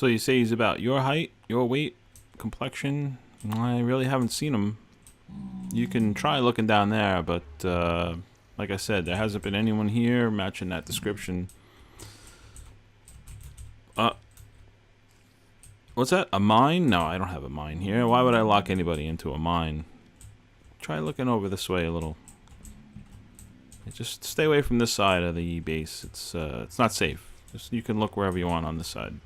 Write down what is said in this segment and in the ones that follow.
So you say he's about your height, your weight, complexion? I really haven't seen him. You can try looking down there, but like I said, there hasn't been anyone here matching that description. What's that? A mine? No, I don't have a mine here. Why would I lock anybody into a mine? Try looking over this way a little. Just stay away from this side of the base. It's not safe. Just you can look wherever you want on this side.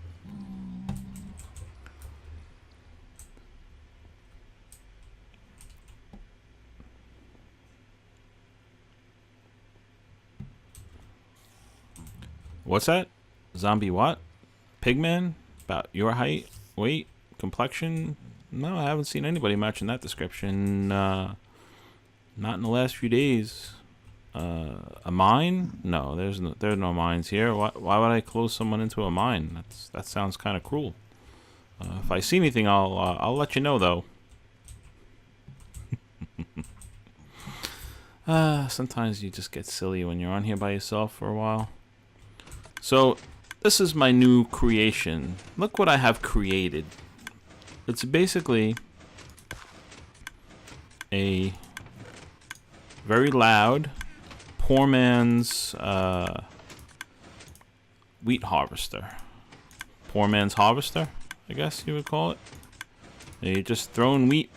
What's that? Zombie what? Pigman? About your height, weight, complexion? No, I haven't seen anybody matching that description. Not in the last few days. A mine? No, there are no mines here. Why would I close someone into a mine? That sounds kind of cruel. If I see anything, I'll let you know though. Sometimes you just get silly when you're on here by yourself for a while. So, this is my new creation. Look what I have created. It's basically a very loud, poor man's wheat harvester. Poor man's harvester, I guess you would call it. You're just throwing wheat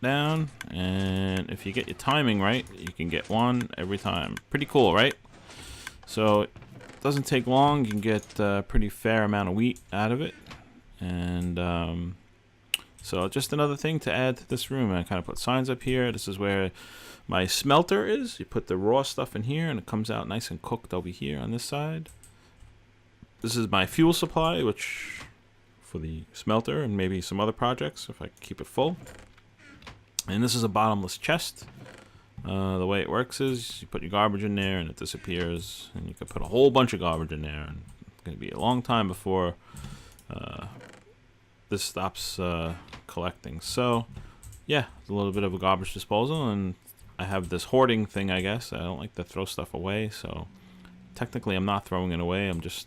down, and if you get your timing right, you can get one every time. Pretty cool, right? So, doesn't take long. You can get a pretty fair amount of wheat out of it, and so just another thing to add to this room. I kind of put signs up here. This is where my smelter is. You put the raw stuff in here and it comes out nice and cooked over here on this side. This is my fuel supply, which for the smelter and maybe some other projects if I keep it full. And this is a bottomless chest. The way it works is you put your garbage in there and it disappears, and you can put a whole bunch of garbage in there, and it's going to be a long time before this stops collecting. So yeah, it's a little bit of a garbage disposal, and I have this hoarding thing, I guess. I don't like to throw stuff away, so technically I'm not throwing it away. It's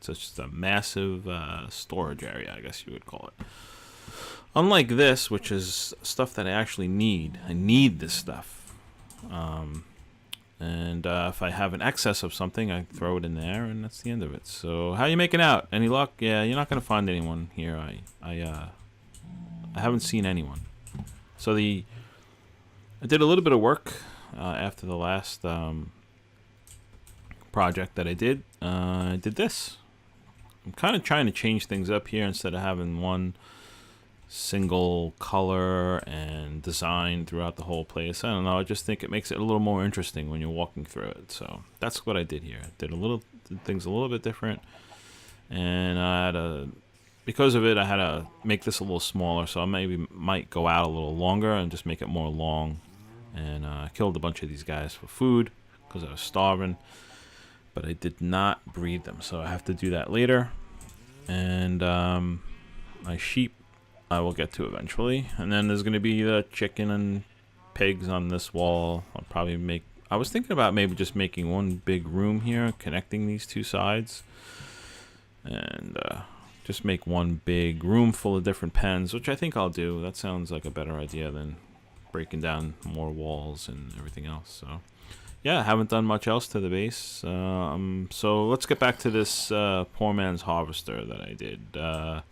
just a massive storage area, I guess you would call it. Unlike this, which is stuff that I actually need. I need this stuff. And if I have an excess of something, I throw it in there, and that's the end of it. So, how you making out? Any luck? Yeah, you're not gonna find anyone here. I haven't seen anyone. So I did a little bit of work after the last project that I did. I did this. I'm kind of trying to change things up here instead of having one single color and design throughout the whole place. I don't know, I just think it makes it a little more interesting when you're walking through it. So that's what I did here. I did things a little bit different, and because of it, I had to make this a little smaller, so I might go out a little longer and just make it more long. And I killed a bunch of these guys for food because I was starving, but I did not breed them, so I have to do that later. And my sheep I will get to eventually, and then there's going to be the chicken and pigs on this wall. I was thinking about maybe just making one big room here connecting these two sides, and just make one big room full of different pens, which I think I'll do. That sounds like a better idea than breaking down more walls and everything else. So yeah, I haven't done much else to the base. So let's get back to this poor man's harvester that I did. I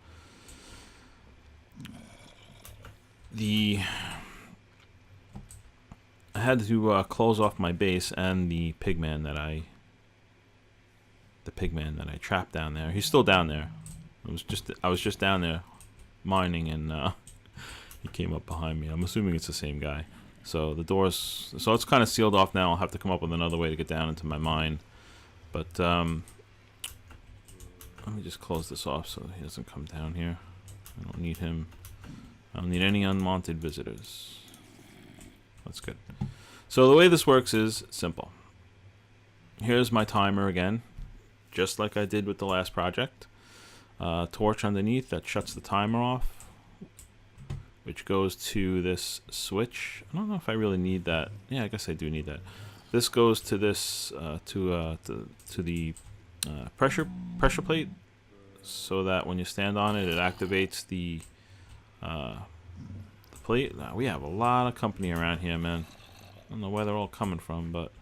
had to close off my base and the pigman that I trapped down there. He's still down there. I was just down there mining, and he came up behind me. I'm assuming it's the same guy. So it's kind of sealed off now. I'll have to come up with another way to get down into my mine. But let me just close this off so he doesn't come down here. I don't need him. I don't need any unwanted visitors. That's good. So the way this works is simple. Here's my timer again, just like I did with the last project. Torch underneath that shuts the timer off, which goes to this switch. I don't know if I really need that. Yeah, I guess I do need that. This goes to this to the pressure plate so that when you stand on it, it activates the plate. Now, we have a lot of company around here, man. I don't know where they're all coming from, but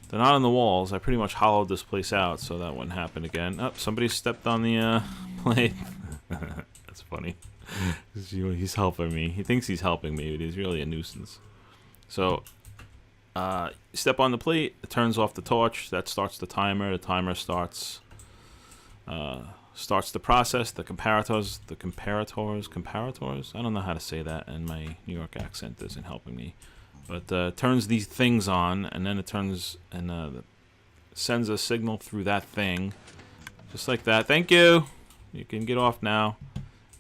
they're not on the walls. I pretty much hollowed this place out so that wouldn't happen again. Oh, somebody stepped on the plate. That's funny. He's helping me. He thinks he's helping me, but he's really a nuisance. So, step on the plate, it turns off the torch. That starts the timer. The timer starts the process. The comparators. I don't know how to say that, and my New York accent isn't helping me. But turns these things on, and then it turns and sends a signal through that thing, just like that. Thank you. You can get off now,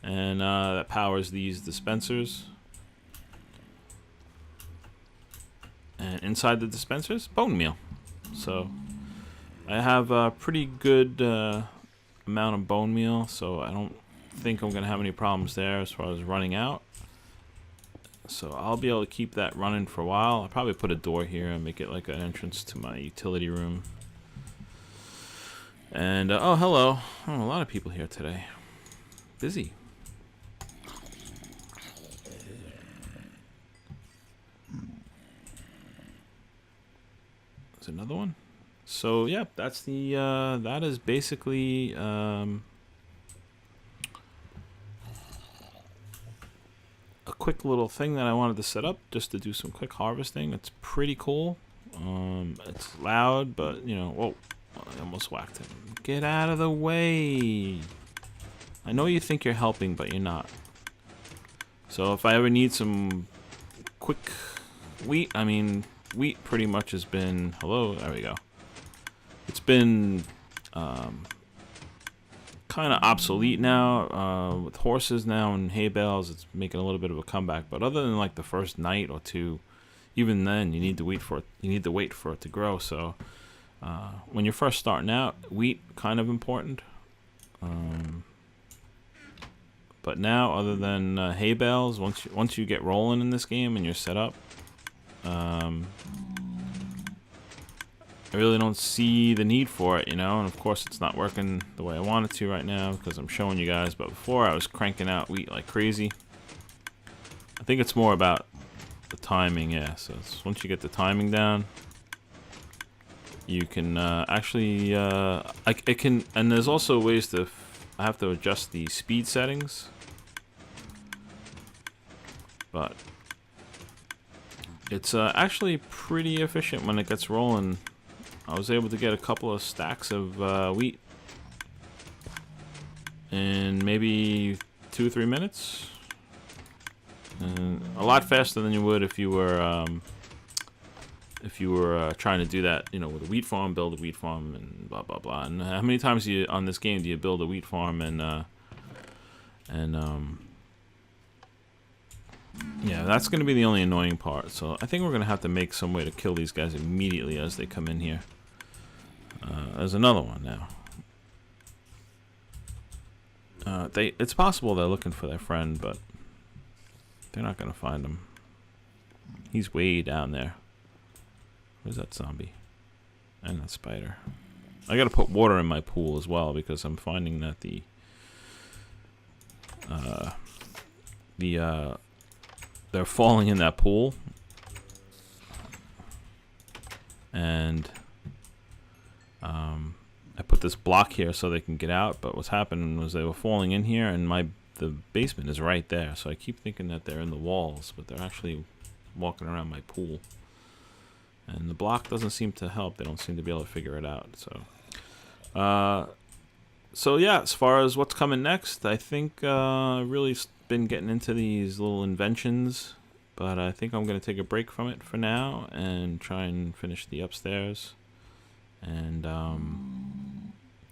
and that powers these dispensers. And inside the dispensers, bone meal. So I have a pretty good amount of bone meal, so I don't think I'm gonna have any problems there as far as running out. So I'll be able to keep that running for a while. I'll probably put a door here and make it like an entrance to my utility room. And oh, hello. Oh, a lot of people here today. Busy. There's another one. So yeah, that's the that is basically a quick little thing that I wanted to set up just to do some quick harvesting. It's pretty cool. It's loud, but you know, whoa, I almost whacked him. Get out of the way. I know you think you're helping, but you're not. So if I ever need some quick wheat, I mean, wheat pretty much has been, hello, there we go. It's been kind of obsolete now with horses now and hay bales. It's making a little bit of a comeback, but other than like the first night or two, even then you need to wait for it. You need to wait for it to grow. So when you're first starting out, wheat kind of important. But now, other than hay bales, once you get rolling in this game and you're set up, I really don't see the need for it, you know. And of course, it's not working the way I want it to right now because I'm showing you guys. But before, I was cranking out wheat like crazy. I think it's more about the timing, yeah. So once you get the timing down, you can actually, it can, and there's also ways to. I have to adjust the speed settings, but it's actually pretty efficient when it gets rolling. I was able to get a couple of stacks of wheat in maybe 2 or 3 minutes, and a lot faster than you would if you were trying to do that, you know, with a wheat farm, build a wheat farm, and blah blah blah. And how many times on this game do you build a wheat farm and yeah, that's going to be the only annoying part. So I think we're going to have to make some way to kill these guys immediately as they come in here. There's another one now. It's possible they're looking for their friend, but they're not going to find him. He's way down there. Where's that zombie? And that spider. I got to put water in my pool as well because I'm finding that they're falling in that pool, and I put this block here so they can get out, but what's happening was they were falling in here, and the basement is right there, so I keep thinking that they're in the walls, but they're actually walking around my pool, and the block doesn't seem to help. They don't seem to be able to figure it out. So yeah, as far as what's coming next, I think really been getting into these little inventions, but I think I'm going to take a break from it for now and try and finish the upstairs and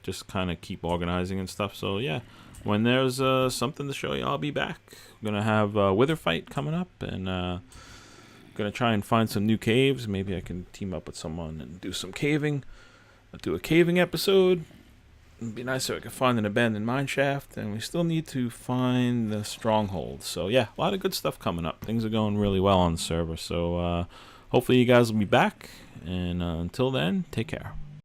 just kind of keep organizing and stuff. So yeah, when there's something to show you, I'll be back. I'm going to have a wither fight coming up, and going to try and find some new caves. Maybe I can team up with someone and do some caving. I'll do a caving episode. It'd be nice if I could find an abandoned mine shaft, and we still need to find the stronghold. So yeah, a lot of good stuff coming up. Things are going really well on the server. So hopefully you guys will be back, and until then, take care.